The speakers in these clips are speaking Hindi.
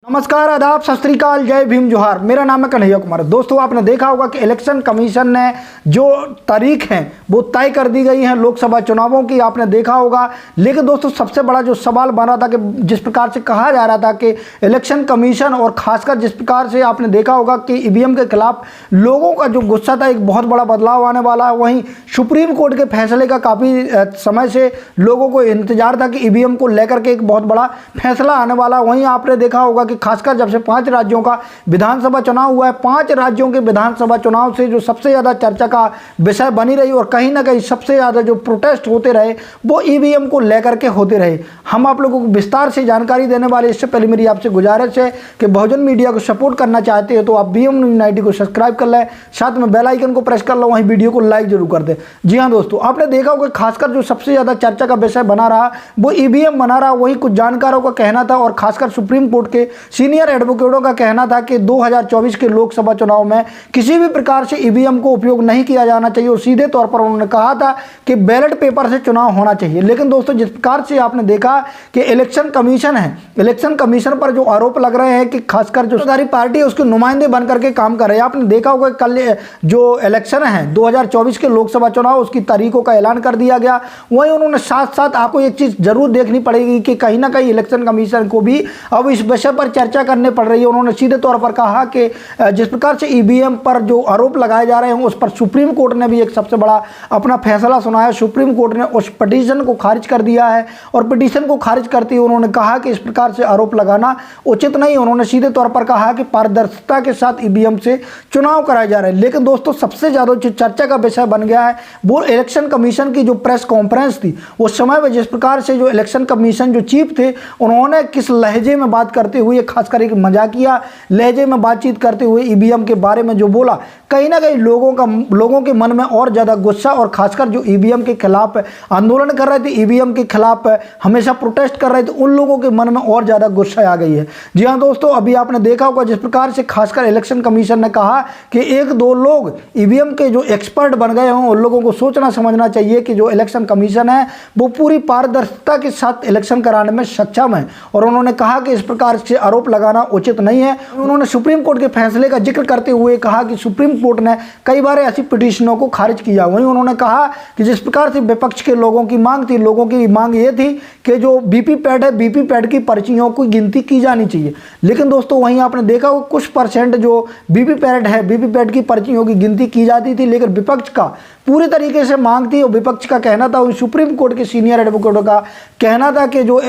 नमस्कार, आदाब, सत श्री अकाल, जय भीम, जोहार। मेरा नाम है कन्हैया कुमार। दोस्तों, आपने देखा होगा कि इलेक्शन कमीशन ने जो तारीख है वो तय कर दी गई है लोकसभा चुनावों की, आपने देखा होगा। लेकिन दोस्तों, सबसे बड़ा जो सवाल बन रहा था कि जिस प्रकार से कहा जा रहा था कि इलेक्शन कमीशन और खासकर जिस प्रकार से आपने देखा होगा कि ईवीएम के खिलाफ लोगों का जो गुस्सा था, एक बहुत बड़ा बदलाव आने वाला है। वहीं सुप्रीम कोर्ट के फैसले का काफ़ी समय से लोगों को इंतजार था कि ईवीएम को लेकर के एक बहुत बड़ा फैसला आने वाला। वहीं आपने देखा होगा कि खासकर जब से 5 राज्यों का विधानसभा चुनाव हुआ है, 5 राज्यों के विधानसभा चुनाव से जो सबसे ज़्यादा चर्चा का विषय बनी रही और कहीं ना कहीं सबसे ज़्यादा जो प्रोटेस्ट होते रहे वो ईवीएम को लेकर के होते रहे। हम आप लोगों को विस्तार से जानकारी देने वाले। इससे पहले मेरी आपसे गुजारिश है कि बहुजन मीडिया को सपोर्ट करना चाहते हो तो आप BM News 90 को सब्सक्राइब कर लें, साथ में बेल आइकन को प्रेस कर लो, वहीं वीडियो को लाइक जरूर कर दें। जी हाँ दोस्तों, आपने देखा होगा खासकर जो सबसे ज़्यादा चर्चा का विषय बना रहा वो ईवीएम बना रहा। वही कुछ जानकारों का कहना था और खासकर सुप्रीम कोर्ट के सीनियर एडवोकेटों का कहना था कि 2024 के लोकसभा चुनाव में किसी भी प्रकार से ईवीएम को उपयोग नहीं किया जाना चाहिए और सीधे तौर पर उन्होंने कहा था कि बैलेट पेपर से चुनाव होना चाहिए। लेकिन दोस्तों, जिस प्रकार से आपने देखा कि इलेक्शन कमीशन है, इलेक्शन कमीशन पर जो आरोप लग रहे हैं कि खासकर जो सत्ताधारी पार्टी है उसके नुमाइंदे बन करके काम कर रहे हैं। आपने देखा होगा कल जो इलेक्शन है 2024 के लोकसभा चुनाव, उसकी तारीखों का ऐलान कर दिया गया। वहीं उन्होंने साथ साथ आपको एक चीज़ जरूर देखनी पड़ेगी कि कहीं ना कहीं इलेक्शन कमीशन को भी अब इस विषय पर चर्चा करने पड़ रही है। उन्होंने सीधे तौर पर कहा कि जिस प्रकार से ईवीएम पर जो आरोप लगाए जा रहे हैं उस पर सुप्रीम कोर्ट ने भी एक सबसे बड़ा अपना फैसला सुनाया। सुप्रीम कोर्ट ने उस पिटीशन को खारिज कर दिया है और पिटीशन को खारिज करते हुए उन्होंने कहा कि इस प्रकार से आरोप लगाना उचित नहीं। उन्होंने सीधे तौर पर कहा कि पारदर्शिता के साथ ईवीएम से चुनाव कराए जा रहे हैं। लेकिन दोस्तों, सबसे ज़्यादा जो चर्चा का विषय बन गया है वो इलेक्शन कमीशन की जो प्रेस कॉन्फ्रेंस थी उस समय में जिस प्रकार से जो इलेक्शन कमीशन जो चीफ थे उन्होंने किस लहजे में बात करते हुए, खासकर एक मजाकिया लहजे में बातचीत करते हुए ईवीएम के बारे में जो बोला, कहीं ना कहीं लोगों के मन में और ज़्यादा गुस्सा और खासकर जो ईवीएम के खिलाफ आंदोलन कर रहे थे, ईवीएम के खिलाफ हमेशा प्रोटेस्ट कर रहे थे, उन लोगों के मन में और ज़्यादा गुस्सा आ गई है। जी हाँ दोस्तों, अभी आपने देखा होगा जिस प्रकार से खासकर इलेक्शन कमीशन ने कहा कि 1-2 लोग ईवीएम के जो एक्सपर्ट बन गए हों उन लोगों को सोचना समझना चाहिए कि जो इलेक्शन कमीशन है वो पूरी पारदर्शिता के साथ इलेक्शन कराने में सक्षम है। और उन्होंने कहा कि इस प्रकार से आरोप लगाना उचित नहीं है। उन्होंने सुप्रीम कोर्ट के फैसले का जिक्र करते हुए कहा कि सुप्रीम कोर्ट ने कई बार ऐसी पिटीशनों को खारिज किया। वहीं उन्होंने कहा कि जिस प्रकार से विपक्ष के लोगों की मांग थी, लोगों की मांग ये थी कि जो वीवीपैट है, वीवीपैट की पर्चियों की गिनती की जानी चाहिए। लेकिन दोस्तों, वहीं आपने देखा वो कुछ परसेंट जो वीवीपैट है, वीवीपैट की पर्चियों की गिनती की जाती थी, लेकिन विपक्ष का पूरी तरीके से मांग थी और विपक्ष का कहना था, सुप्रीम कोर्ट के सीनियर एडवोकेटों का कहना था कि जो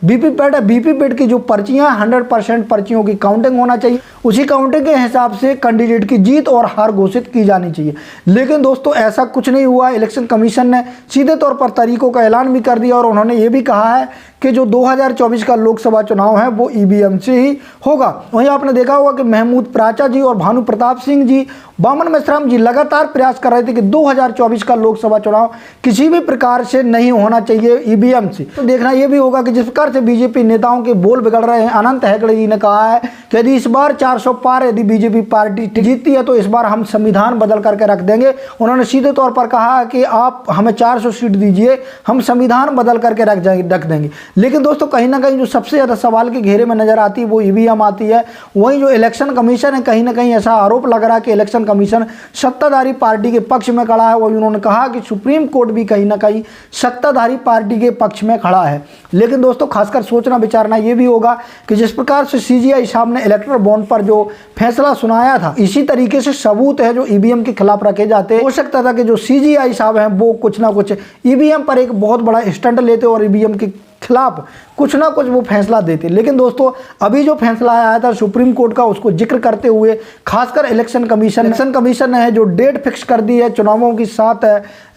वीवीपैट है, वीवीपैट की जो पर्चियां 100% पर्चियों की काउंटिंग होना चाहिए, उसी काउंटिंग के हिसाब से कैंडिडेट की जीत और हार घोषित की जानी चाहिए। लेकिन दोस्तों, ऐसा कुछ नहीं हुआ। इलेक्शन कमीशन ने सीधे तौर पर तारीखों का ऐलान भी कर दिया और उन्होंने ये भी कहा है कि जो 2024 का लोकसभा चुनाव है वो ईवीएम से ही होगा। वहीं आपने देखा होगा कि महमूद प्राचा जी और भानु प्रताप सिंह जी, बामन मेश्राम जी लगातार प्रयास कर रहे थे कि 2024 का लोकसभा चुनाव किसी भी प्रकार से नहीं होना चाहिए ईवीएम से। तो देखना यह भी होगा कि जिस प्रकार से बीजेपी नेताओं के बोल बिगड़ रहे हैं। अनंत हेगड़े जी ने कहा है कि यदि इस बार 400 पार यदि बीजेपी पार्टी जीतती है तो इस बार हम संविधान बदल करके रख देंगे। उन्होंने सीधे तौर पर कहा कि आप हमें 400 सीट दीजिए, हम संविधान बदल करके रख देंगे। लेकिन दोस्तों, कहीं ना कहीं जो सबसे ज़्यादा सवाल के घेरे में नजर आती है वो ईवीएम आती है। वहीं जो इलेक्शन कमीशन है, कहीं ना कहीं ऐसा आरोप लग रहा है कि इलेक्शन कमीशन सत्ताधारी पार्टी के पक्ष में खड़ा है। वही उन्होंने कहा कि सुप्रीम कोर्ट भी कहीं ना कहीं सत्ताधारी पार्टी के पक्ष में खड़ा है। लेकिन दोस्तों, खासकर सोचना विचारना ये भी होगा कि जिस प्रकार से CGI साहब ने इलेक्टोरल बॉन्ड पर जो फैसला सुनाया था, इसी तरीके से सबूत है जो ईवीएम के खिलाफ रखे जाते। हो सकता था कि जो CGI साहब हैं वो कुछ ना कुछ ईवीएम पर एक बहुत बड़ा स्टंट लेते और ईवीएम के खिलाफ कुछ ना कुछ वो फैसला देते। लेकिन दोस्तों, अभी जो फैसला आया था सुप्रीम कोर्ट का, उसको जिक्र करते हुए खासकर इलेक्शन कमीशन ने जो डेट फिक्स कर दी है, चुनावों की 7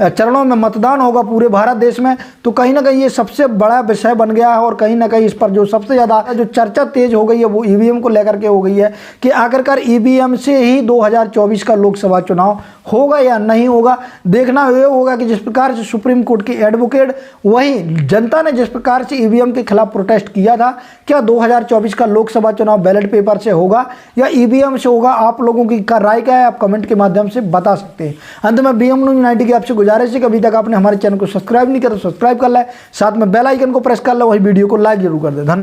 चरणों में मतदान होगा पूरे भारत देश में, तो कहीं ना कहीं ये सबसे बड़ा विषय बन गया है। और कहीं ना कहीं इस पर जो सबसे ज़्यादा जो चर्चा तेज हो गई है वो ईवीएम को लेकर के हो गई है कि आखिरकार ईवीएम से ही 2024 का लोकसभा चुनाव होगा या नहीं होगा। देखना ये होगा कि जिस प्रकार से सुप्रीम कोर्ट के एडवोकेट, वहीं जनता ने जिस प्रकार से ईवीएम के खिलाफ प्रोटेस्ट किया था, क्या 2024 का लोकसभा चुनाव बैलेट पेपर से होगा या ईवीएम से होगा? आप लोगों की राय क्या है, आप कमेंट के माध्यम से बता सकते हैं। अंत में BM News 90 की आपसे गुजारिश है कि अभी तक आपने हमारे चैनल को सब्सक्राइब नहीं किया तो सब्सक्राइब कर लें, साथ में बेल आइकन को प्रेस कर लें, वही वीडियो को लाइक जरूर कर दें। धन्यवाद।